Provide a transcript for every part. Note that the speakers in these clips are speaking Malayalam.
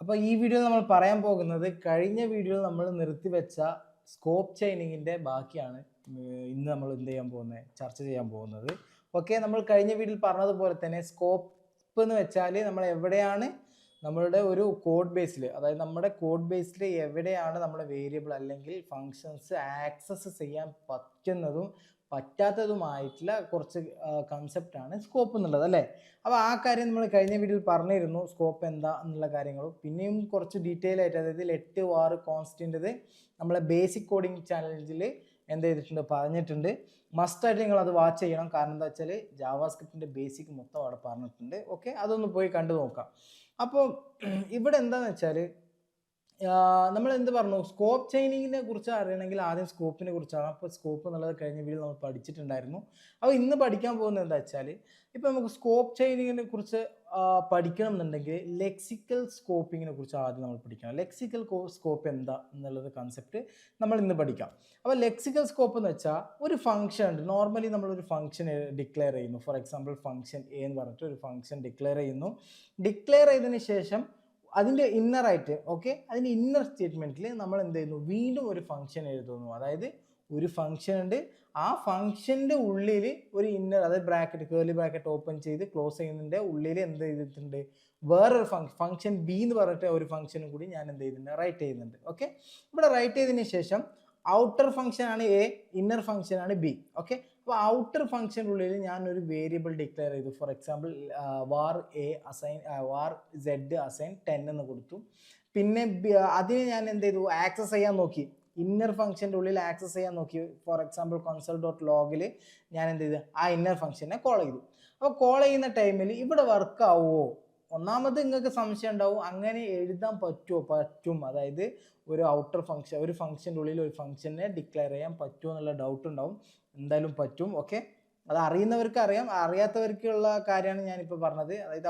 അപ്പോൾ ഈ വീഡിയോയിൽ നമ്മൾ പറയാൻ പോകുന്നത് കഴിഞ്ഞ വീഡിയോയിൽ നമ്മൾ നിർത്തിവെച്ച സ്കോപ്പ് ചെയിനിങ്ങിൻ്റെ ബാക്കിയാണ് ഇന്ന് നമ്മൾ ചർച്ച ചെയ്യാൻ പോകുന്നത്. ഓക്കെ, നമ്മൾ കഴിഞ്ഞ വീഡിയോയിൽ പറഞ്ഞതുപോലെ തന്നെ സ്കോപ്പ് എന്ന് വെച്ചാൽ നമ്മൾ എവിടെയാണ് നമ്മളുടെ ഒരു കോഡ് ബേസിൽ, അതായത് നമ്മുടെ കോഡ് ബേസിൽ എവിടെയാണ് നമ്മുടെ വേരിയബിൾ അല്ലെങ്കിൽ ഫങ്ഷൻസ് ആക്സസ് ചെയ്യാൻ പറ്റുന്നതും പറ്റാത്തതുമായിട്ടുള്ള കുറച്ച് കൺസെപ്റ്റാണ് സ്കോപ്പ് എന്നുള്ളത് അല്ലേ. അപ്പോൾ ആ കാര്യം നമ്മൾ കഴിഞ്ഞ വീഡിയോയിൽ പറഞ്ഞിരുന്നു, സ്കോപ്പ് എന്താ എന്നുള്ള കാര്യങ്ങളും. പിന്നെയും കുറച്ച് ഡീറ്റെയിൽ ആയിട്ട്, അതായത് ലെറ്റ് വാർ കോൺസ്റ്റൻ്റ് നമ്മളെ ബേസിക് കോഡിങ് ചാനലിൽ ചെയ്തിട്ടുണ്ട്, പറഞ്ഞിട്ടുണ്ട്. മസ്റ്റായിട്ട് നിങ്ങൾ അത് വാച്ച് ചെയ്യണം. കാരണം എന്താ വെച്ചാൽ ജാവാസ്ക്രിപ്റ്റിൻ്റെ ബേസിക് മൊത്തം അവിടെ പറഞ്ഞിട്ടുണ്ട്. ഓക്കെ, അതൊന്ന് പോയി കണ്ടു നോക്കാം. അപ്പോൾ ഇവിടെ എന്താണെന്ന് വെച്ചാൽ നമ്മൾ എന്ത് പറഞ്ഞു, സ്കോപ്പ് ചെയിനിങ്ങിനെ കുറിച്ച് അറിയണമെങ്കിൽ ആദ്യം സ്കോപ്പിനെ കുറിച്ചാണ്. അപ്പോൾ സ്കോപ്പ് എന്നുള്ളത് കഴിഞ്ഞ വീഡിയോ നമ്മൾ പഠിച്ചിട്ടുണ്ടായിരുന്നു. അപ്പോൾ ഇന്ന് പഠിക്കാൻ പോകുന്നത് എന്താ വെച്ചാൽ, ഇപ്പോൾ നമുക്ക് സ്കോപ്പ് ചെയിനിങ്ങിനെ കുറിച്ച് പഠിക്കണം എന്നുണ്ടെങ്കിൽ ലെക്സിക്കൽ സ്കോപ്പിങ്ങിനെ കുറിച്ച് ആദ്യം നമ്മൾ പഠിക്കണം. ലെക്സിക്കൽ സ്കോപ്പ് എന്താ എന്നുള്ളത് കൺസെപ്റ്റ് നമ്മൾ ഇന്ന് പഠിക്കാം. അപ്പോൾ ലെക്സിക്കൽ സ്കോപ്പ് എന്ന് വെച്ചാൽ ഒരു ഫംഗ്ഷൻ ഉണ്ട്. നോർമലി നമ്മളൊരു ഫംഗ്ഷൻ ഡിക്ലെയർ ചെയ്യുന്നു. ഫോർ എക്സാമ്പിൾ ഫംഗ്ഷൻ എ എന്ന് പറഞ്ഞിട്ട് ഒരു ഫംഗ്ഷൻ ഡിക്ലെയർ ചെയ്യുന്നു. ഡിക്ലെയർ ചെയ്തതിന് ശേഷം അതിൻ്റെ ഇന്നറായിട്ട്, ഓക്കെ, അതിൻ്റെ ഇന്നർ സ്റ്റേറ്റ്മെൻറ്റിൽ നമ്മൾ എന്ത് ചെയ്യുന്നു, വീണ്ടും ഒരു ഫംഗ്ഷൻ എഴുതുന്നു. അതായത് ഒരു ഫംഗ്ഷൻ ഉണ്ട്, ആ ഫംഗ്ഷൻ്റെ ഉള്ളിൽ ഒരു ഇന്നർ, അതായത് ബ്രാക്കറ്റ്, കേർലി ബ്രാക്കറ്റ് ഓപ്പൺ ചെയ്ത് ക്ലോസ് ചെയ്യുന്നതിൻ്റെ ഉള്ളിൽ എന്ത് ചെയ്തിട്ടുണ്ട്, വേറൊരു ഫംഗ്ഷൻ ബി എന്ന് പറഞ്ഞിട്ട് ഒരു ഫംഗ്ഷനും കൂടി ഞാൻ എന്ത് ചെയ്യുന്നുണ്ട്, റൈറ്റ് ചെയ്യുന്നുണ്ട്. ഓക്കെ, ഇവിടെ റൈറ്റ് ചെയ്തതിന് ശേഷം ഔട്ടർ ഫംഗ്ഷൻ ആണ് എ, ഇന്നർ ഫംഗ്ഷൻ ആണ് ബി. ഓക്കെ, അപ്പോൾ ഔട്ടർ ഫംഗ്ഷൻ്റെ ഉള്ളിൽ ഞാൻ ഒരു വേരിയബിൾ ഡിക്ലെയർ ചെയ്തു. For example var A assign, var Z assign 10 എന്ന് കൊടുത്തു. പിന്നെ അതിന് ഞാൻ എന്ത് ചെയ്തു, ആക്സസ് ചെയ്യാൻ നോക്കി, ഇന്നർ ഫംഗ്ഷൻ്റെ ഉള്ളിൽ ആക്സസ് ചെയ്യാൻ നോക്കി. ഫോർ എക്സാമ്പിൾ console.logൽ ഞാൻ എന്ത് ചെയ്തു, ആ ഇന്നർ ഫംഗ്ഷനെ കോൾ ചെയ്തു. അപ്പോൾ കോൾ ചെയ്യുന്ന ടൈമിൽ ഇവിടെ വർക്ക് ആവുമോ, ഒന്നാമത് നിങ്ങൾക്ക് സംശയം ഉണ്ടാവും, അങ്ങനെ എഴുതാൻ പറ്റുമോ? പറ്റും. അതായത് ഒരു ഔട്ടർ ഫംഗ്ഷൻ, ഒരു ഫംഗ്ഷൻ്റെ ഉള്ളിൽ ഒരു ഫംഗ്ഷനെ ഡിക്ലെയർ ചെയ്യാൻ പറ്റുമോ എന്നുള്ള ഡൗട്ട് ഉണ്ടാവും. എന്തായാലും പറ്റും. ഓക്കെ, അത് അറിയുന്നവർക്ക് അറിയാം, അറിയാത്തവർക്കുള്ള കാര്യമാണ് ഞാനിപ്പോൾ പറഞ്ഞത്. അതായത്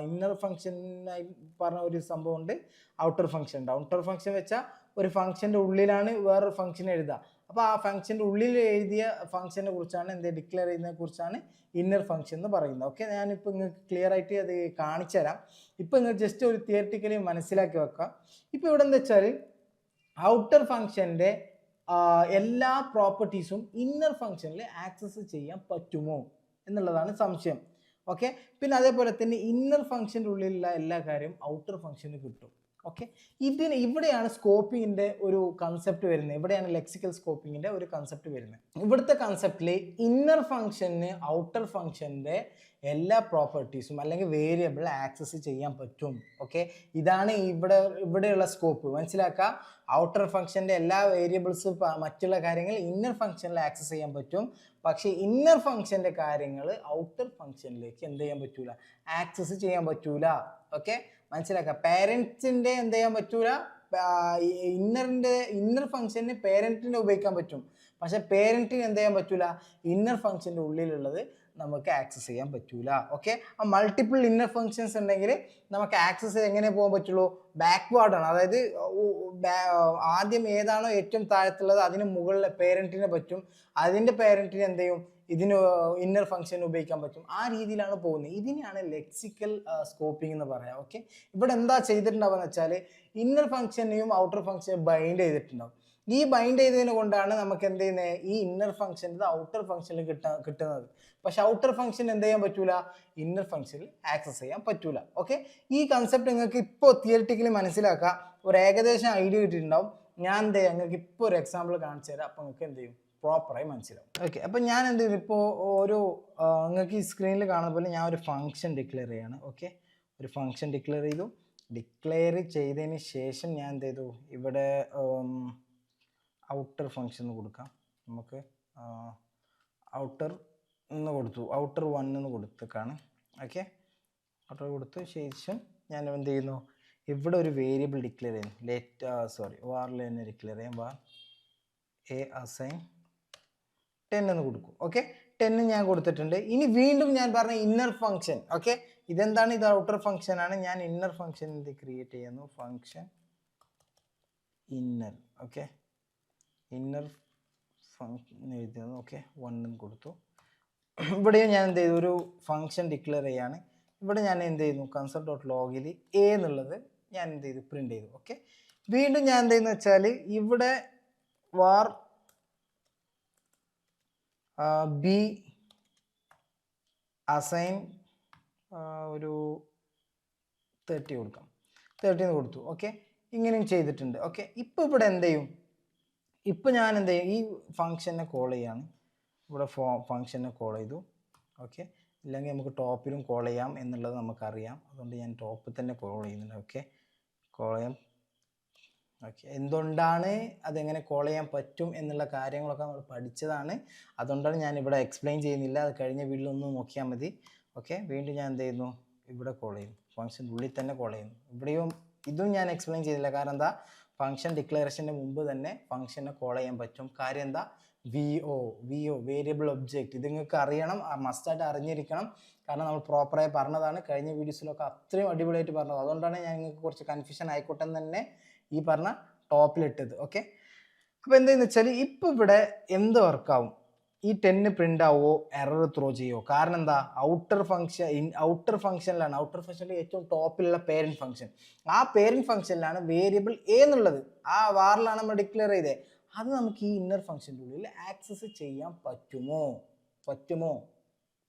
ഇന്നർ ഫംഗ്ഷനായി പറഞ്ഞ ഒരു സംഭവം ഉണ്ട്, ഔട്ടർ ഫംഗ്ഷൻ ഉണ്ട്. ഔട്ടർ ഫംഗ്ഷൻ വെച്ചാൽ ഒരു ഫംഗ്ഷൻ്റെ ഉള്ളിലാണ് വേറൊരു ഫംഗ്ഷൻ എഴുതുക. അപ്പോൾ ആ ഫംഗ്ഷൻ്റെ ഉള്ളിൽ എഴുതിയ ഫംഗ്ഷനെ കുറിച്ചാണ് ഡിക്ലെയർ ചെയ്യുന്നതിനെ കുറിച്ചാണ് ഇന്നർ ഫംഗ്ഷൻ എന്ന് പറയുന്നത്. ഓക്കെ, ഞാനിപ്പോൾ നിങ്ങൾക്ക് ക്ലിയർ ആയിട്ട് അത് കാണിച്ചു തരാം. ഇപ്പോൾ നിങ്ങൾ ജസ്റ്റ് ഒരു തിയറിറ്റിക്കലി മനസ്സിലാക്കി വെക്കാം. ഇപ്പോൾ ഇവിടെ എന്താ വെച്ചാൽ ഔട്ടർ ഫംഗ്ഷൻ്റെ എല്ലാ പ്രോപ്പർട്ടീസും ഇന്നർ ഫംഗ്ഷനിൽ ആക്സസ് ചെയ്യാൻ പറ്റുമോ എന്നുള്ളതാണ് സംശയം. ഓക്കെ, പിന്നെ അതേപോലെ തന്നെ ഇന്നർ ഫംഗ്ഷൻ്റെ ഉള്ളിലുള്ള എല്ലാ കാര്യവും ഔട്ടർ ഫംഗ്ഷന് കിട്ടും. ഓക്കെ, ഇവിടെയാണ് സ്കോപ്പിങ്ങിൻ്റെ ഒരു കൺസെപ്റ്റ് വരുന്നത്. ഇവിടെയാണ് ലെക്സിക്കൽ സ്കോപ്പിങ്ങിൻ്റെ ഒരു കൺസെപ്റ്റ് വരുന്നത്. ഇവിടുത്തെ കൺസെപ്റ്റിൽ ഇന്നർ ഫംഗ്ഷന് ഔട്ടർ ഫംഗ്ഷൻ്റെ എല്ലാ പ്രോപ്പർട്ടീസും അല്ലെങ്കിൽ വേരിയബിൾ ആക്സസ് ചെയ്യാൻ പറ്റും. ഓക്കെ, ഇതാണ് ഇവിടെയുള്ള സ്കോപ്പ്. മനസ്സിലാക്കുക, ഔട്ടർ ഫംഗ്ഷൻ്റെ എല്ലാ വേരിയബിൾസും മറ്റുള്ള കാര്യങ്ങൾ ഇന്നർ ഫംഗ്ഷനിൽ ആക്സസ് ചെയ്യാൻ പറ്റും. പക്ഷേ ഇന്നർ ഫംഗ്ഷൻ്റെ കാര്യങ്ങൾ ഔട്ടർ ഫംഗ്ഷനിലേക്ക് എന്ത് ചെയ്യാൻ പറ്റൂല, ആക്സസ് ചെയ്യാൻ പറ്റൂല. ഓക്കെ, മനസ്സിലാക്കുക, പേരൻസിൻ്റെ എന്ത് ചെയ്യാൻ പറ്റൂല, ഇന്നർ ഫംഗ്ഷന് പേരൻറ്റിനെ ഉപയോഗിക്കാൻ പറ്റും. പക്ഷെ പേരൻറ്റിന് എന്ത് ചെയ്യാൻ പറ്റൂല, ഇന്നർ ഫംഗ്ഷൻ്റെ ഉള്ളിലുള്ളത് നമുക്ക് ആക്സസ് ചെയ്യാൻ പറ്റൂല. ഓക്കെ, ആ മൾട്ടിപ്പിൾ ഇന്നർ ഫംഗ്ഷൻസ് ഉണ്ടെങ്കിൽ നമുക്ക് ആക്സസ് എങ്ങനെ പോകാൻ പറ്റുള്ളൂ, ബാക്ക്വേർഡാണ്. അതായത് ആദ്യം ഏതാണോ ഏറ്റവും താഴത്തുള്ളത് അതിന് മുകളിലെ പേരൻറ്റിനെ പറ്റും, അതിൻ്റെ പേരൻറ്റിന് എന്ത് ചെയ്യും, ഇതിന് ഇന്നർ ഫംഗ്ഷൻ ഉപയോഗിക്കാൻ പറ്റും. ആ രീതിയിലാണ് പോകുന്നത്. ഇതിനെയാണ് ലെക്സിക്കൽ സ്കോപ്പിംഗ് എന്ന് പറയാം. ഓക്കെ, ഇവിടെ എന്താ ചെയ്തിട്ടുണ്ടാവുക വെച്ചാൽ ഇന്നർ ഫംഗ്ഷനെയും ഔട്ടർ ഫംഗ്ഷനെയും ബൈൻഡ് ചെയ്തിട്ടുണ്ടാവും. ഈ ബൈൻഡ് ചെയ്തതിനെ കൊണ്ടാണ് നമുക്ക് എന്ത് ചെയ്യുന്നത്, ഈ ഇന്നർ ഫംഗ്ഷൻ ഔട്ടർ ഫംഗ്ഷനിൽ കിട്ടുന്നത്. പക്ഷെ ഔട്ടർ ഫംഗ്ഷൻ എന്ത് ചെയ്യാൻ പറ്റൂല, ഇന്നർ ഫംഗ്ഷനിൽ ആക്സസ് ചെയ്യാൻ പറ്റൂല. ഓക്കെ, ഈ കൺസെപ്റ്റ് നിങ്ങൾക്ക് ഇപ്പോൾ തിയറിറ്റിക്കലി മനസ്സിലാക്കുക, ഒരു ഏകദേശം ഐഡിയ കിട്ടിയിട്ടുണ്ടാവും. ഞാൻ എന്ത് ചെയ്യാം, നിങ്ങൾക്ക് ഇപ്പോൾ ഒരു എക്സാമ്പിൾ കാണിച്ചു തരാം. അപ്പോൾ നിങ്ങൾക്ക് എന്ത് ചെയ്യും, പ്രോപ്പറായി മനസ്സിലാവും. ഓക്കെ, അപ്പം ഞാൻ എന്ത് ചെയ്തു, ഇപ്പോൾ ഒരു നിങ്ങൾക്ക് ഈ സ്ക്രീനിൽ കാണുന്ന പോലെ ഞാൻ ഒരു ഫംഗ്ഷൻ ഡിക്ലെയർ ചെയ്യാണ്. ഓക്കെ, ഒരു ഫംഗ്ഷൻ ഡിക്ലെയർ ചെയ്തു. ഡിക്ലെയർ ചെയ്തതിന് ശേഷം ഞാൻ എന്ത് ചെയ്തു, ഇവിടെ ഔട്ടർ ഫംഗ്ഷൻ എന്ന് കൊടുക്കാം. നമുക്ക് ഔട്ടർ എന്ന് കൊടുത്തു, ഔട്ടർ 1 എന്ന് കൊടുത്തേക്കാണ്. ഓക്കെ, ഔട്ടർ കൊടുത്ത ശേഷം ഞാൻ എന്ത് ചെയ്യുന്നു, ഇവിടെ ഒരു വേരിയബിൾ ഡിക്ലെയർ ചെയ്യുന്നു. വാറിൽ തന്നെ ഡിക്ലെയർ ചെയ്യാം. വാർ എ അസൈൻ 10 എന്ന് കൊടുക്കും. ഓക്കെ, 10 ഞാൻ കൊടുത്തിട്ടുണ്ട്. ഇനി വീണ്ടും ഞാൻ പറഞ്ഞ ഇന്നർ ഫംഗ്ഷൻ. ഓക്കെ, ഇതെന്താണ്, ഇത് ഔട്ടർ ഫംഗ്ഷൻ ആണ്. ഞാൻ ഇന്നർ ഫംഗ്ഷൻ ഇത് ക്രിയേറ്റ് ചെയ്യുന്നു, function inner. Okay, inner function എഴുതുന്നു. ഓക്കെ, 1 കൊടുത്തു. ഇവിടെയും ഞാൻ എന്ത് ചെയ്തു, ഒരു ഫംഗ്ഷൻ ഡിക്ലെയർ ചെയ്യാണ്. ഇവിടെ ഞാൻ എന്ത് ചെയ്യുന്നു, console.logൽ എ എന്നുള്ളത് ഞാൻ എന്ത് ചെയ്തു, പ്രിന്റ് ചെയ്തു. ഓക്കെ, വീണ്ടും ഞാൻ എന്ത് ചെയ്യുന്ന വെച്ചാൽ ഇവിടെ var ബി അസൈൻ ഒരു 30 കൊടുക്കാം, 30 കൊടുത്തു. ഓക്കെ, ഇങ്ങനെയും ചെയ്തിട്ടുണ്ട്. ഓക്കെ, ഇപ്പോൾ ഇവിടെ എന്ത് ചെയ്യും, ഇപ്പോൾ ഞാൻ എന്ത് ചെയ്യും, ഈ ഫംഗ്ഷനെ കോൾ ചെയ്യാണ്. ഇവിടെ ഫംഗ്ഷനെ കോൾ ചെയ്തു. ഓക്കെ, ഇല്ലെങ്കിൽ നമുക്ക് ടോപ്പിലും കോൾ ചെയ്യാം എന്നുള്ളത് നമുക്കറിയാം, അതുകൊണ്ട് ഞാൻ ടോപ്പിൽ തന്നെ കോൾ ചെയ്യുന്നുണ്ട്. ഓക്കെ, കോൾ ചെയ്യാം. ഓക്കെ, എന്തുകൊണ്ടാണ് അതെങ്ങനെ കോൾ ചെയ്യാൻ പറ്റും എന്നുള്ള കാര്യങ്ങളൊക്കെ നമ്മൾ പഠിച്ചതാണ്, അതുകൊണ്ടാണ് ഞാൻ ഇവിടെ എക്സ്പ്ലെയിൻ ചെയ്യുന്നില്ല, അത് കഴിഞ്ഞ വീഡിയോയിൽ ഒന്ന് നോക്കിയാൽ മതി. ഓക്കെ, വീണ്ടും ഞാൻ എന്ത് ചെയ്യുന്നു, ഇവിടെ കോൾ ചെയ്യുന്നു, ഫംഗ്ഷൻ ഉള്ളിൽ തന്നെ കോൾ ചെയ്യുന്നു. ഇവിടെയും ഇതും ഞാൻ എക്സ്പ്ലെയിൻ ചെയ്തില്ല, കാരണം എന്താ, ഫംഗ്ഷൻ ഡിക്ലറേഷൻ്റെ മുമ്പ് തന്നെ ഫംഗ്ഷനെ കോൾ ചെയ്യാൻ പറ്റും. കാര്യം എന്താ, VO വേരിയബിൾ ഒബ്ജക്റ്റ്, ഇത് നിങ്ങൾക്ക് അറിയണം, മസ്റ്റായിട്ട് അറിഞ്ഞിരിക്കണം, കാരണം നമ്മൾ പ്രോപ്പറായി പറഞ്ഞതാണ് കഴിഞ്ഞ വീഡിയോസിലൊക്കെ, അത്രയും അടിപൊളിയായിട്ട് പറഞ്ഞത്, അതുകൊണ്ടാണ് ഞാൻ നിങ്ങൾക്ക് കുറച്ച് കൺഫ്യൂഷൻ ആയിക്കോട്ടെ എന്ന് തന്നെ ഈ പറഞ്ഞ ടോപ്പിലിട്ടത്. ഓക്കെ, അപ്പോൾ എന്താണെന്ന് വെച്ചാൽ ഇപ്പോൾ ഇവിടെ എന്ത് വർക്കാവും, ഈ 10 പ്രിൻ്റ് ആവോ എറർ ത്രോ ചെയ്യുമോ, കാരണം എന്താ, ഔട്ടർ ഫംഗ്ഷനിലാണ് ഏറ്റവും ടോപ്പിലുള്ള പേരൻറ്റ് ഫംഗ്ഷൻ, ആ പേരൻറ്റ് ഫംഗ്ഷനിലാണ് വേരിയബിൾ എ എന്നുള്ളത്, ആ വാറിലാണ് നമ്മൾ ഡിക്ലെയർ ചെയ്തത്, അത് നമുക്ക് ഈ ഇന്നർ ഫംഗ്ഷൻ്റെ ഉള്ളിൽ ആക്സസ് ചെയ്യാൻ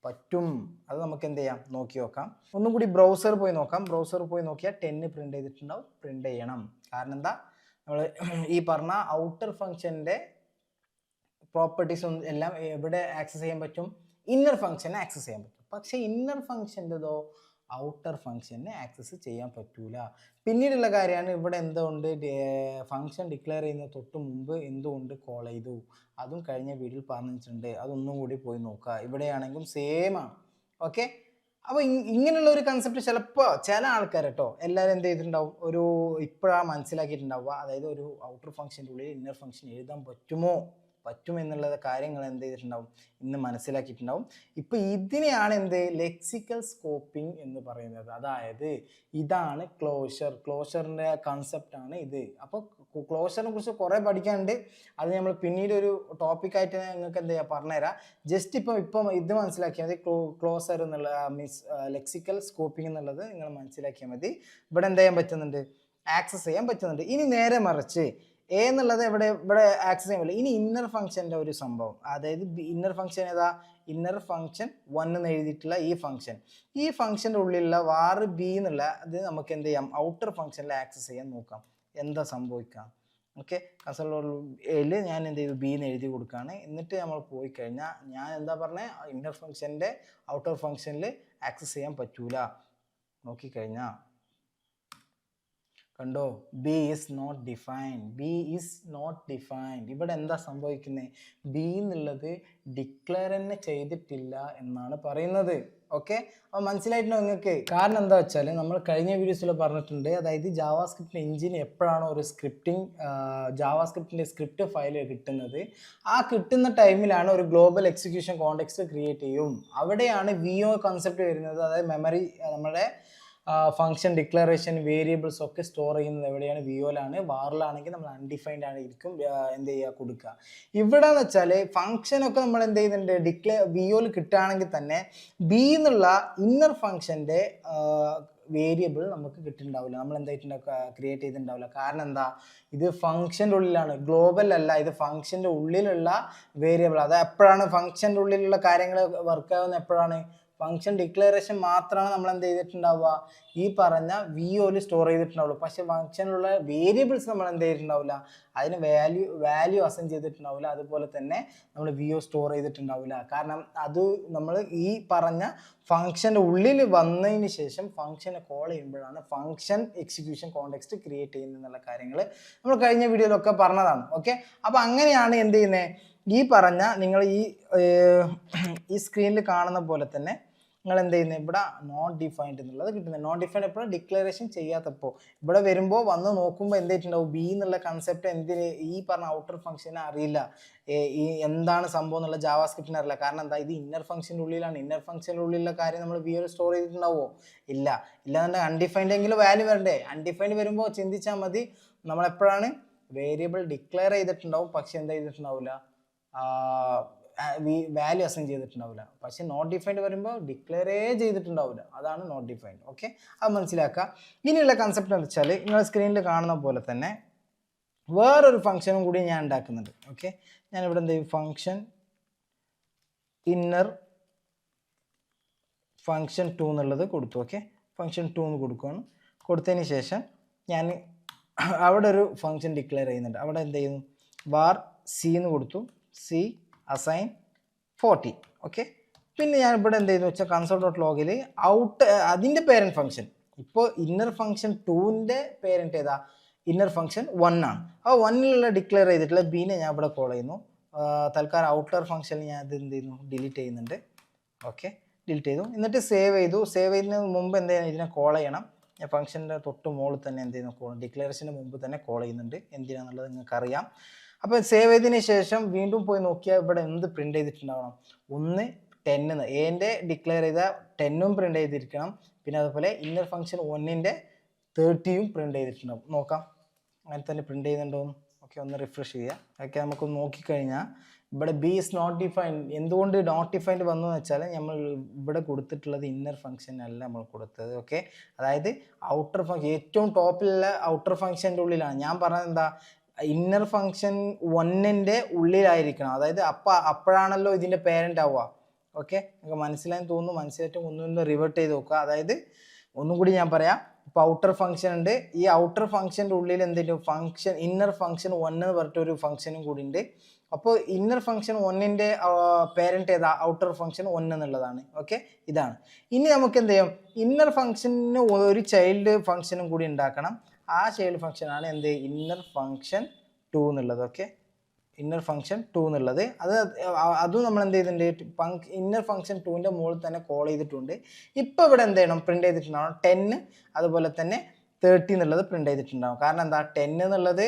പറ്റും. അത് നമുക്ക് എന്ത് ചെയ്യാം, നോക്കി നോക്കാം. ഒന്നും കൂടി ബ്രൗസർ പോയി നോക്കാം. ബ്രൗസർ പോയി നോക്കിയാൽ 10 പ്രിന്റ് ചെയ്തിട്ടുണ്ടാവും, പ്രിന്റ് ചെയ്യണം. കാരണം എന്താ, നമ്മൾ ഈ പറഞ്ഞ ഔട്ടർ ഫംഗ്ഷൻ്റെ പ്രോപ്പർട്ടീസ് എല്ലാം എവിടെ ആക്സസ് ചെയ്യാൻ പറ്റും, ഇന്നർ ഫംഗ്ഷനെ ആക്സസ് ചെയ്യാൻ പറ്റും. പക്ഷേ ഇന്നർ ഫംഗ്ഷൻ്റെതോ ഔട്ടർ ഫംഗ്ഷനെ ആക്സസ് ചെയ്യാൻ പറ്റൂല. പിന്നീടുള്ള കാര്യമാണ് ഇവിടെ എന്തുകൊണ്ട് ഫംഗ്ഷൻ ഡിക്ലെയർ ചെയ്യുന്ന തൊട്ട് മുമ്പ് എന്തുകൊണ്ട് കോൾ ചെയ്തു, അതും കഴിഞ്ഞ വീഡിയോയിൽ പറഞ്ഞിട്ടുണ്ട്, അതൊന്നും കൂടി പോയി നോക്കുക. ഇവിടെയാണെങ്കിലും സെയിം ആണ്. ഓക്കെ, അപ്പോൾ ഇങ്ങനെയുള്ള ഒരു കൺസെപ്റ്റ് ചിലപ്പോൾ ചില ആൾക്കാർ കേട്ടോ എല്ലാവരും എന്ത് ചെയ്തിട്ടുണ്ടാവും, ഒരു ഇപ്പോഴാണ് മനസ്സിലാക്കിയിട്ടുണ്ടാവുക, അതായത് ഒരു ഔട്ടർ ഫംഗ്ഷൻ്റെ ഉള്ളിൽ ഇന്നർ ഫംഗ്ഷൻ എഴുതാൻ പറ്റും എന്നുള്ള കാര്യങ്ങൾ എന്ത് ചെയ്തിട്ടുണ്ടാവും, ഇന്ന് മനസ്സിലാക്കിയിട്ടുണ്ടാവും. ഇപ്പോൾ ഇതിനെയാണ് എന്ത് ലെക്സിക്കൽ സ്കോപ്പിംഗ് എന്ന് പറയുന്നത്. അതായത് ഇതാണ് ക്ലോഷറിൻ്റെ കൺസെപ്റ്റാണ് ഇത്. അപ്പോൾ ക്ലോഷറിനെ കുറിച്ച് കുറേ പഠിക്കാനുണ്ട്, അത് നമ്മൾ പിന്നീട് ഒരു ടോപ്പിക്കായിട്ട് നിങ്ങൾക്ക് എന്ത് ചെയ്യാം പറഞ്ഞുതരാം. ജസ്റ്റ് ഇപ്പം ഇത് മനസ്സിലാക്കിയാൽ മതി, ക്ലോസർ എന്നുള്ള മീൻസ് ലെക്സിക്കൽ സ്കോപ്പിംഗ് എന്നുള്ളത് നിങ്ങൾ മനസ്സിലാക്കിയാൽ മതി. ഇവിടെ എന്ത് ചെയ്യാൻ പറ്റുന്നുണ്ട്, ആക്സസ് ചെയ്യാൻ പറ്റുന്നുണ്ട്. ഇനി നേരെ മറിച്ച് എ എന്നുള്ളത് ഇവിടെ ആക്സസ് ചെയ്യാൻ പറ്റില്ല. ഇനി ഇന്നർ ഫംഗ്ഷൻ്റെ ഒരു സംഭവം, അതായത് ഇന്നർ ഫംഗ്ഷൻ ഏതാ, ഇന്നർ ഫംഗ്ഷൻ 1 എന്ന് എഴുതിയിട്ടുള്ള ഈ ഫംഗ്ഷൻ്റെ ഉള്ളിലുള്ള var b എന്നുള്ള അത് നമുക്ക് എന്ത് ചെയ്യാം, ഔട്ടർ ഫംഗ്ഷനിൽ ആക്സസ് ചെയ്യാൻ നോക്കാം, എന്താ സംഭവിക്കാം. ഓക്കെ, കൺസോളിൽ ഞാൻ എന്ത് ചെയ്തു, ബി എന്ന് എഴുതി കൊടുക്കുകയാണ്. എന്നിട്ട് നമ്മൾ പോയി കഴിഞ്ഞാൽ ഞാൻ എന്താ പറഞ്ഞത്, ഇന്നർ ഫംഗ്ഷൻ്റെ ഔട്ടർ ഫംഗ്ഷനിൽ ആക്സസ് ചെയ്യാൻ പറ്റൂല. നോക്കിക്കഴിഞ്ഞാൽ കണ്ടോ, ബി ഈസ് നോട്ട് ഡിഫൈൻഡ്. ഇവിടെ എന്താ സംഭവിക്കുന്നത്, ബി എന്നുള്ളത് ഡിക്ലെയർ തന്നെ ചെയ്തിട്ടില്ല എന്നാണ് പറയുന്നത്. ഓക്കെ, അപ്പോൾ മനസ്സിലായിട്ടുണ്ടോ നിങ്ങൾക്ക്? കാരണം എന്താ വെച്ചാൽ നമ്മൾ കഴിഞ്ഞ വീഡിയോസിൽ പറഞ്ഞിട്ടുണ്ട്, അതായത് ജാവാസ്ക്രിപ്റ്റ് എഞ്ചിൻ എപ്പോഴാണോ ഒരു ജാവാസ്ക്രിപ്റ്റിൻ്റെ സ്ക്രിപ്റ്റ് ഫയൽ കിട്ടുന്നത്, ആ കിട്ടുന്ന ടൈമിലാണ് ഒരു ഗ്ലോബൽ എക്സിക്യൂഷൻ കോണ്ടെക്സ്റ്റ് ക്രിയേറ്റ് ചെയ്യും. അവിടെയാണ് VO കൺസെപ്റ്റ് വരുന്നത്. അതായത് മെമ്മറി, നമ്മുടെ ഫംഗ്ഷൻ ഡിക്ലറേഷൻ വേരിയബിൾസ് ഒക്കെ സ്റ്റോർ ചെയ്യുന്നത് എവിടെയാണ്, VOയിലാണ്. വാറിലാണെങ്കിൽ നമ്മൾ അൺഡിഫൈൻഡ് ആയിരിക്കും എന്ത് ചെയ്യുക, കൊടുക്കുക. ഇവിടെ എന്ന് വെച്ചാൽ ഫംഗ്ഷനൊക്കെ നമ്മൾ എന്ത് ചെയ്യുന്നുണ്ട്, VOയിൽ കിട്ടുകയാണെങ്കിൽ തന്നെ ബി എന്നുള്ള ഇന്നർ ഫംഗ്ഷൻ്റെ വേരിയബിൾ നമുക്ക് കിട്ടുന്നുണ്ടാവില്ല, നമ്മൾ എന്തായിട്ടുണ്ടാവുക, ക്രിയേറ്റ് ചെയ്തിട്ടുണ്ടാവില്ല. കാരണം എന്താ, ഇത് ഫംഗ്ഷൻ്റെ ഉള്ളിലാണ്, ഗ്ലോബൽ അല്ല, ഇത് ഫംഗ്ഷൻ്റെ ഉള്ളിലുള്ള വേരിയബിൾ. അത് എപ്പോഴാണ് ഫംഗ്ഷൻ്റെ ഉള്ളിലുള്ള കാര്യങ്ങൾ വർക്ക് ആവുന്നത്, എപ്പോഴാണ്, ഫംഗ്ഷൻ ഡിക്ലറേഷൻ മാത്രമാണ് നമ്മൾ എന്ത് ചെയ്തിട്ടുണ്ടാവുക, ഈ പറഞ്ഞ VOയിൽ സ്റ്റോർ ചെയ്തിട്ടുണ്ടാവുള്ളൂ. പക്ഷെ ഫംഗ്ഷനിലുള്ള വേരിയബിൾസ് നമ്മൾ എന്ത് ചെയ്തിട്ടുണ്ടാവില്ല, അതിന് വാല്യൂ അസൈൻ ചെയ്തിട്ടുണ്ടാവില്ല. അതുപോലെ തന്നെ നമ്മൾ VO സ്റ്റോർ ചെയ്തിട്ടുണ്ടാവില്ല. കാരണം അത് നമ്മൾ ഈ പറഞ്ഞ ഫംഗ്ഷൻ്റെ ഉള്ളിൽ വന്നതിന് ശേഷം ഫംഗ്ഷനെ കോൾ ചെയ്യുമ്പോഴാണ് ഫംഗ്ഷൻ എക്സിക്യൂഷൻ കോണ്ടെക്സ്റ്റ് ക്രിയേറ്റ് ചെയ്യുന്നത് എന്നുള്ള കാര്യങ്ങൾ നമ്മൾ കഴിഞ്ഞ വീഡിയോയിലൊക്കെ പറഞ്ഞതാണ്. ഓക്കെ, അപ്പോൾ അങ്ങനെയാണ് എന്ത് ചെയ്യുന്നത്, ഈ പറഞ്ഞ നിങ്ങൾ ഈ സ്ക്രീനിൽ കാണുന്ന പോലെ തന്നെ നിങ്ങൾ എന്ത് ചെയ്യുന്നത്, ഇവിടെ നോട്ട് ഡിഫൈൻഡ് എന്നുള്ളത് കിട്ടുന്നത്. നോട്ട് ഡിഫൈൻഡ് എപ്പോഴും ഡിക്ലറേഷൻ ചെയ്യാത്തപ്പോൾ ഇവിടെ വരുമ്പോൾ വന്ന് നോക്കുമ്പോൾ എന്തായിട്ടുണ്ടാവും, ബി എന്നുള്ള കൺസെപ്റ്റ് എന്തിന് ഈ പറഞ്ഞ ഔട്ടർ ഫംഗ്ഷനെ അറിയില്ല, ഈ എന്താണ് സംഭവം എന്നുള്ള ജാവാസ്ക്രിപ്റ്റിന് അറിയില്ല. കാരണം എന്താ, ഇത് ഇന്നർ ഫംഗ്ഷൻ്റെ ഉള്ളിലാണ്. ഇന്നർ ഫംഗ്ഷൻ്റെ ഉള്ളിലുള്ള കാര്യം നമ്മൾ VOയിൽ സ്റ്റോർ ചെയ്തിട്ടുണ്ടാവുമോ, ഇല്ലാന്നുണ്ടെങ്കിൽ അൺഡിഫൈൻഡ് എങ്കിലും വാല്യൂ വരണ്ടേ. അൺഡിഫൈൻഡ് വരുമ്പോൾ ചിന്തിച്ചാൽ മതി, നമ്മളെപ്പോഴാണ് വേരിയബിൾ ഡിക്ലെയർ ചെയ്തിട്ടുണ്ടാവും, പക്ഷെ എന്താ ചെയ്തിട്ടുണ്ടാവില്ല, വാല്യൂ അസൈൻ ചെയ്തിട്ടുണ്ടാവില്ല. പക്ഷെ നോട്ട് ഡിഫൈൻഡ് വരുമ്പോൾ ഡിക്ലെയറേ ചെയ്തിട്ടുണ്ടാവില്ല. അതാണ് നോട്ട് ഡിഫൈൻഡ്. ഓക്കെ, അത് മനസ്സിലാക്കുക. ഇനിയുള്ള കൺസെപ്റ്റ് എന്ന് വെച്ചാൽ നിങ്ങൾ സ്ക്രീനിൽ കാണുന്ന പോലെ തന്നെ വേറൊരു ഫംഗ്ഷനും കൂടി ഞാൻ ഉണ്ടാക്കുന്നുണ്ട്. ഓക്കെ, ഞാനിവിടെ എന്ത് ചെയ്യും, ഫംഗ്ഷൻ ഇന്നർ ഫംഗ്ഷൻ 2 എന്നുള്ളത് കൊടുത്തു. ഓക്കെ, ഫംഗ്ഷൻ 2 എന്ന് കൊടുക്കുകയാണ്. കൊടുത്തതിന് ശേഷം ഞാൻ അവിടെ ഒരു ഫംഗ്ഷൻ ഡിക്ലെയർ ചെയ്യുന്നുണ്ട്. അവിടെ എന്ത് ചെയ്യുന്നു, വാർ സി എന്ന് കൊടുത്തു, സി അസൈൻ 40. ഓക്കെ, പിന്നെ ഞാൻ ഇവിടെ എന്ത് ചെയ്യുന്നു വെച്ചാൽ കൺസോൾ ഡോട്ട് ലോഗിൽ ഔട്ട് അതിൻ്റെ പേരൻറ്റ് ഫംഗ്ഷൻ, ഇപ്പോൾ ഇന്നർ ഫംഗ്ഷൻ 2ൻ്റെ പേരൻറ്റ് ഏതാ, ഇന്നർ ഫംഗ്ഷൻ 1 ആണ്. ആ 1ലുള്ള ഡിക്ലെയർ ചെയ്തിട്ടുള്ള ബീനെ ഞാൻ ഇവിടെ കോൾ ചെയ്യുന്നു. തൽക്കാലം ഔട്ടർ ഫംഗ്ഷനിൽ ഞാൻ അത് എന്ത് ചെയ്യുന്നു, ഡിലീറ്റ് ചെയ്യുന്നുണ്ട്. ഓക്കെ, ഡിലീറ്റ് ചെയ്തു. എന്നിട്ട് സേവ് ചെയ്തു. സേവ് ചെയ്യുന്നതിന് മുമ്പ് എന്ത് ചെയ്യണം, ഇതിനെ കോൾ ചെയ്യണം. ഞാൻ ഫംഗ്ഷൻ്റെ തൊട്ട് മുകളിൽ തന്നെ എന്ത് ചെയ്യുന്നു, കോൾ ഡിക്ലറേഷന് മുമ്പ് തന്നെ കോൾ ചെയ്യുന്നുണ്ട്. എന്തിനാണെന്നുള്ളത് നിങ്ങൾക്ക് അറിയാം. അപ്പോൾ സേവ് ചെയ്തതിന് ശേഷം വീണ്ടും പോയി നോക്കിയാൽ ഇവിടെ എന്ത് പ്രിൻറ്റ് ചെയ്തിട്ടുണ്ടാവണം, ഒന്ന് 10 എൻ്റെ ഡിക്ലെയർ ചെയ്ത 10ഉം പ്രിൻറ്റ് ചെയ്തിരിക്കണം. പിന്നെ അതുപോലെ ഇന്നർ ഫംഗ്ഷൻ 1ൻ്റെ 30യും പ്രിൻറ്റ് ചെയ്തിട്ടുണ്ടാവും. നോക്കാം അങ്ങനെ തന്നെ പ്രിൻറ്റ് ചെയ്യുന്നുണ്ടോന്ന്. ഓക്കെ, ഒന്ന് റിഫ്രഷ് ചെയ്യുക. ഓക്കെ, നമുക്കൊന്ന് നോക്കിക്കഴിഞ്ഞാൽ ഇവിടെ ബി ഇസ് നോട്ട് ഡിഫൈൻഡ്. എന്തുകൊണ്ട് നോട്ട് ഡിഫൈൻഡ് വന്നു എന്ന് വെച്ചാൽ നമ്മൾ ഇവിടെ കൊടുത്തിട്ടുള്ളത് ഇന്നർ ഫംഗ്ഷൻ അല്ല നമ്മൾ കൊടുത്തത്. ഓക്കെ, അതായത് ഔട്ടർ ഫംഗ്ഷൻ ഏറ്റവും ടോപ്പിലുള്ള ഔട്ടർ ഫംഗ്ഷൻ്റെ ഉള്ളിലാണ്. ഞാൻ പറഞ്ഞത് എന്താ, ഇന്നർ ഫംഗ്ഷൻ 1ൻ്റെ ഉള്ളിലായിരിക്കണം. അതായത് അപ്പോഴാണല്ലോ ഇതിൻ്റെ പേരൻ്റ് ആവുക. ഓക്കെ, നിങ്ങൾക്ക് മനസ്സിലായെന്ന് തോന്നുന്നു. മനസ്സിലായിട്ട് ഒന്നൊന്ന് റിവേർട്ട് ചെയ്ത് നോക്കുക. അതായത് ഒന്നും കൂടി ഞാൻ പറയാം. ഇപ്പോൾ ഔട്ടർ ഫംഗ്ഷൻ ഉണ്ട്. ഈ ഔട്ടർ ഫംഗ്ഷൻ്റെ ഉള്ളിൽ എന്തെങ്കിലും ഫംഗ്ഷൻ ഇന്നർ ഫംഗ്ഷൻ 1 എന്ന് പറഞ്ഞിട്ടൊരു ഫംഗ്ഷനും കൂടി ഉണ്ട്. അപ്പോൾ ഇന്നർ ഫംഗ്ഷൻ 1ൻ്റെ പേരൻറ്റ് ഏതാ, ഔട്ടർ ഫംഗ്ഷൻ 1 എന്നുള്ളതാണ്. ഓക്കെ, ഇതാണ്. ഇനി നമുക്ക് എന്ത് ചെയ്യും, ഇന്നർ ഫംഗ്ഷന് ഒരു ചൈൽഡ് ഫംഗ്ഷനും കൂടി ഉണ്ടാക്കണം. ആ ചൈൽഡ് ഫംഗ്ഷനാണ് എന്ത്, ഇന്നർ ഫംഗ്ഷൻ 2 എന്നുള്ളത്. ഓക്കെ, ഇന്നർ ഫംഗ്ഷൻ 2 എന്നുള്ളത് അതും നമ്മൾ എന്ത് ചെയ്തിട്ടുണ്ട്, ഇന്നർ ഫംഗ്ഷൻ 2ൻ്റെ മുകളിൽ തന്നെ കോൾ ചെയ്തിട്ടുണ്ട്. ഇപ്പോൾ ഇവിടെ എന്ത് ചെയ്യണം, പ്രിൻറ്റ് ചെയ്തിട്ടുണ്ടാവണം 10 അതുപോലെ തന്നെ 30 എന്നുള്ളത് പ്രിൻറ്റ് ചെയ്തിട്ടുണ്ടാവും. കാരണം എന്താ, 10 എന്നുള്ളത്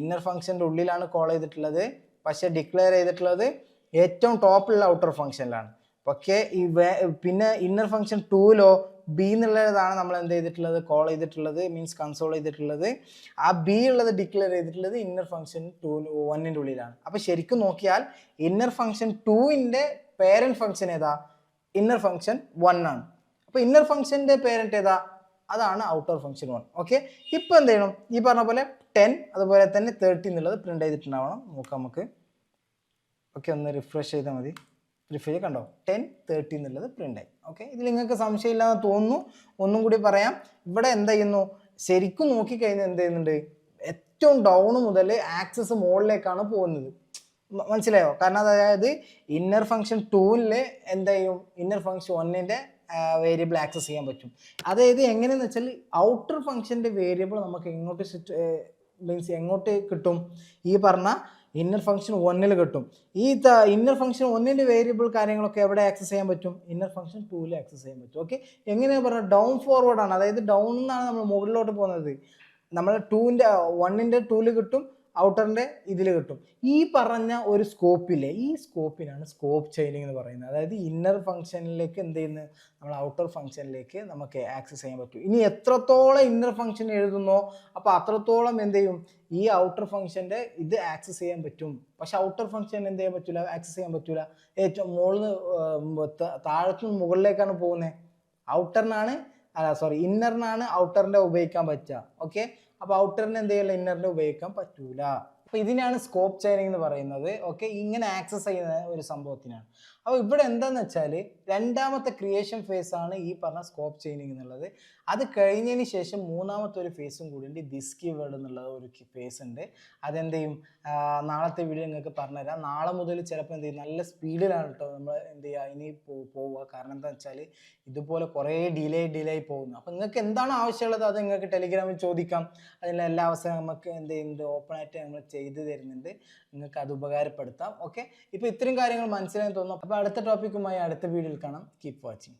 ഇന്നർ ഫംഗ്ഷൻ്റെ ഉള്ളിലാണ് കോൾ ചെയ്തിട്ടുള്ളത്. പക്ഷേ ഡിക്ലെയർ ചെയ്തിട്ടുള്ളത് ഏറ്റവും ടോപ്പിലുള്ള ഔട്ടർ ഫംഗ്ഷനിലാണ്. പക്ഷേ പിന്നെ ഇന്നർ ഫംഗ്ഷൻ 2ലോ ബി എന്നുള്ളതാണ് നമ്മൾ എന്ത് ചെയ്തിട്ടുള്ളത്, കോൾ ചെയ്തിട്ടുള്ളത്, മീൻസ് കൺസോൾ ചെയ്തിട്ടുള്ളത്. ആ ബി ഉള്ളത് ഡിക്ലെയർ ചെയ്തിട്ടുള്ളത് ഇന്നർ ഫംഗ്ഷൻ 1ൻ്റെ ഉള്ളിലാണ്. അപ്പോൾ ശരിക്കും നോക്കിയാൽ ഇന്നർ ഫംഗ്ഷൻ 2ൻ്റെ പേരൻറ്റ് ഫംഗ്ഷൻ ഏതാ, ഇന്നർ ഫംഗ്ഷൻ 1 ആണ്. അപ്പോൾ ഇന്നർ ഫംഗ്ഷൻ്റെ പേരൻറ്റ് ഏതാ, അതാണ് ഔട്ടർ ഫംഗ്ഷൻ 1. ഓക്കെ, ഇപ്പോൾ എന്ത് ചെയ്യണം, ഈ പറഞ്ഞ പോലെ 10 അതുപോലെ തന്നെ 30 എന്നുള്ളത് പ്രിൻറ്റ് ചെയ്തിട്ടുണ്ടാവണം. നോക്കാം നമുക്ക്. ഓക്കെ, ഒന്ന് റിഫ്രഷ് ചെയ്താൽ മതി. റിഫ്രഷ് കണ്ടോ, 10 30 എന്നുള്ളത് പ്രിൻ്റ് ആയി. ഓക്കെ, ഇതിൽ നിങ്ങൾക്ക് സംശയമില്ലാന്ന് തോന്നുന്നു. ഒന്നും കൂടി പറയാം. ഇവിടെ എന്ത് ചെയ്യുന്നു, ശരിക്കും നോക്കിക്കഴിഞ്ഞാൽ എന്ത് ചെയ്യുന്നുണ്ട്, ഏറ്റവും ഡൗൺ മുതൽ ആക്സസ് മുകളിലേക്കാണ് പോകുന്നത്. മനസ്സിലായോ? കാരണം അതായത് ഇന്നർ ഫംഗ്ഷൻ 2ൽ എന്ത് ചെയ്യും, ഇന്നർ ഫംഗ്ഷൻ 1ൻ്റെ വേരിയബിൾ ആക്സസ് ചെയ്യാൻ പറ്റും. അതായത് എങ്ങനെയെന്ന് വെച്ചാൽ ഔട്ടർ ഫംഗ്ഷൻ്റെ വേരിയബിൾ നമുക്ക് മീൻസ് എങ്ങോട്ട് കിട്ടും, ഈ പറഞ്ഞ ഇന്നർ ഫംഗ്ഷൻ 1ൽ കിട്ടും. ഈ ഇന്നർ ഫംഗ്ഷൻ 1ൻ്റെ വേരിയബിൾ കാര്യങ്ങളൊക്കെ എവിടെ ആക്സസ് ചെയ്യാൻ പറ്റും, ഇന്നർ ഫംഗ്ഷൻ 2ൽ ആക്സസ് ചെയ്യാൻ പറ്റും. ഓക്കെ, എങ്ങനെയാണ് പറഞ്ഞാൽ ഡൗൺ ഫോർവേഡ് ആണ്. അതായത് ഡൗൺ എന്നാണ് നമ്മൾ മുകളിലോട്ട് പോകുന്നത്. നമ്മൾ 1ൻ്റെ 2ൽ കിട്ടും, ഔട്ടറിൻ്റെ ഇതിൽ കിട്ടും. ഈ പറഞ്ഞ ഒരു സ്കോപ്പില്ലേ, ഈ സ്കോപ്പിനാണ് സ്കോപ്പ് ചെയിനിങ് എന്ന് പറയുന്നത്. അതായത് ഇന്നർ ഫംഗ്ഷനിലേക്ക് എന്ത് ചെയ്യുന്നത്, നമ്മൾ ഔട്ടർ ഫംഗ്ഷനിലേക്ക് നമുക്ക് ആക്സസ് ചെയ്യാൻ പറ്റും. ഇനി എത്രത്തോളം ഇന്നർ ഫംഗ്ഷൻ എഴുതുന്നോ അപ്പോൾ അത്രത്തോളം എന്ത് ചെയ്യും, ഈ ഔട്ടർ ഫംഗ്ഷൻ്റെ ഇത് ആക്സസ് ചെയ്യാൻ പറ്റും. പക്ഷെ ഔട്ടർ ഫംഗ്ഷൻ എന്ത് ചെയ്യാൻ പറ്റില്ല, ആക്സസ് ചെയ്യാൻ പറ്റില്ല. ഏറ്റവും മുകളിൽ താഴത്തുനിന്ന് മുകളിലേക്കാണ് പോകുന്നത്. ഇന്നറിനാണ് ഔട്ടറിൻ്റെ ഉപയോഗിക്കാൻ പറ്റുക. ഓക്കെ, അപ്പോൾ ഔട്ടറിന് എന്ത് ചെയ്യില്ല, ഇന്നറിനെ ഉപയോഗിക്കാൻ പറ്റൂല. അപ്പോൾ ഇതിനാണ് സ്കോപ്പ് ചെയിനിങ് എന്ന് പറയുന്നത്. ഓക്കെ, ഇങ്ങനെ ആക്സസ് ചെയ്യുന്ന ഒരു സംഭവത്തിനാണ്. അപ്പോൾ ഇവിടെ എന്താണെന്ന് വെച്ചാൽ രണ്ടാമത്തെ ക്രിയേഷൻ ഫേസ് ആണ് ഈ പറഞ്ഞ സ്കോപ്പ് ചെയിനിങ് എന്നുള്ളത്. അത് കഴിഞ്ഞതിന് ശേഷം മൂന്നാമത്തെ ഒരു ഫേസും കൂടി ഉണ്ട്, ദിസ് കീവേഡ് എന്നുള്ള ഒരു ഫേസ് ഉണ്ട്. അതെന്ത് ചെയ്യും, നാളത്തെ വീഡിയോ നിങ്ങൾക്ക് പറഞ്ഞുതരാം. നാളെ മുതൽ ചിലപ്പോൾ എന്ത് ചെയ്യും, നല്ല സ്പീഡിലാണ് കേട്ടോ നമ്മൾ എന്ത് ചെയ്യുക ഇനി പോവുക. കാരണം എന്താണെന്ന് വെച്ചാൽ ഇതുപോലെ കുറേ ഡിലേ പോകുന്നു. അപ്പോൾ നിങ്ങൾക്ക് എന്താണ് ആവശ്യമുള്ളത് അത് നിങ്ങൾക്ക് ടെലിഗ്രാമിൽ ചോദിക്കാം. അതിനുള്ള എല്ലാ അവസരവും നമുക്ക് എന്ത് ചെയ്യുന്നുണ്ട്, ഓപ്പണായിട്ട് നമ്മൾ ചെയ്തു തരുന്നുണ്ട്. നിങ്ങൾക്ക് അത് ഉപകാരപ്പെടുത്താം. ഓക്കെ, ഇപ്പോൾ ഇത്രയും കാര്യങ്ങൾ മനസ്സിലായി തോന്നുന്നു. അപ്പോൾ അടുത്ത ടോപ്പിക്കുമായി അടുത്ത വീഡിയോയിൽ കാണാം. Keep watching.